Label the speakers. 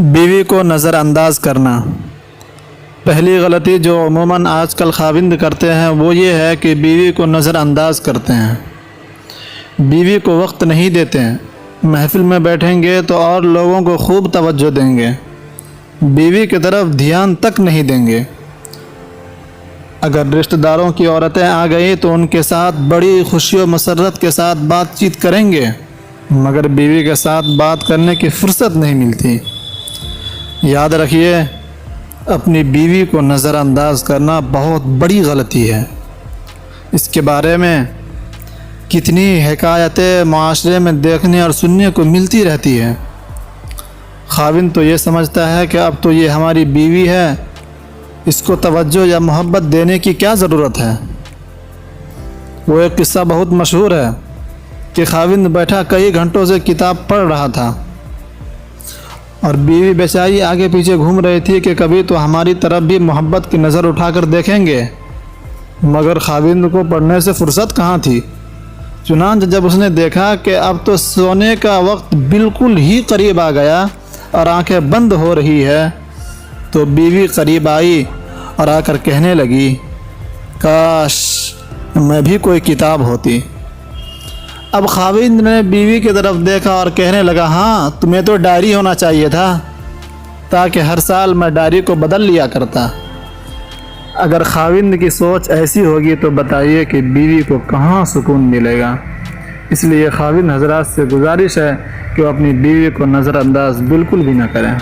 Speaker 1: بیوی کو نظر انداز کرنا۔ پہلی غلطی جو عموماً آج کل خاوند کرتے ہیں وہ یہ ہے کہ بیوی کو نظر انداز کرتے ہیں، بیوی کو وقت نہیں دیتے ہیں۔ محفل میں بیٹھیں گے تو اور لوگوں کو خوب توجہ دیں گے، بیوی کی طرف دھیان تک نہیں دیں گے۔ اگر رشتہ داروں کی عورتیں آ گئیں تو ان کے ساتھ بڑی خوشی و مسرت کے ساتھ بات چیت کریں گے، مگر بیوی کے ساتھ بات کرنے کی فرصت نہیں ملتی۔ یاد رکھیے، اپنی بیوی کو نظر انداز کرنا بہت بڑی غلطی ہے۔ اس کے بارے میں کتنی حکایتیں معاشرے میں دیکھنے اور سننے کو ملتی رہتی ہے۔ خاوند تو یہ سمجھتا ہے کہ اب تو یہ ہماری بیوی ہے، اس کو توجہ یا محبت دینے کی کیا ضرورت ہے۔ وہ ایک قصہ بہت مشہور ہے کہ خاوند بیٹھا کئی گھنٹوں سے کتاب پڑھ رہا تھا اور بیوی بیچاری آگے پیچھے گھوم رہی تھی کہ کبھی تو ہماری طرف بھی محبت کی نظر اٹھا کر دیکھیں گے، مگر خاوند کو پڑھنے سے فرصت کہاں تھی۔ چنانچہ جب اس نے دیکھا کہ اب تو سونے کا وقت بالکل ہی قریب آ گیا اور آنکھیں بند ہو رہی ہے، تو بیوی قریب آئی اور آ کر کہنے لگی، کاش میں بھی کوئی کتاب ہوتی۔ اب خاوند نے بیوی کی طرف دیکھا اور کہنے لگا، ہاں تمہیں تو ڈائری ہونا چاہیے تھا، تاکہ ہر سال میں ڈائری کو بدل لیا کرتا۔ اگر خاوند کی سوچ ایسی ہوگی تو بتائیے کہ بیوی کو کہاں سکون ملے گا۔ اس لیے خاوند حضرات سے گزارش ہے کہ وہ اپنی بیوی کو نظر انداز بالکل بھی نہ کریں۔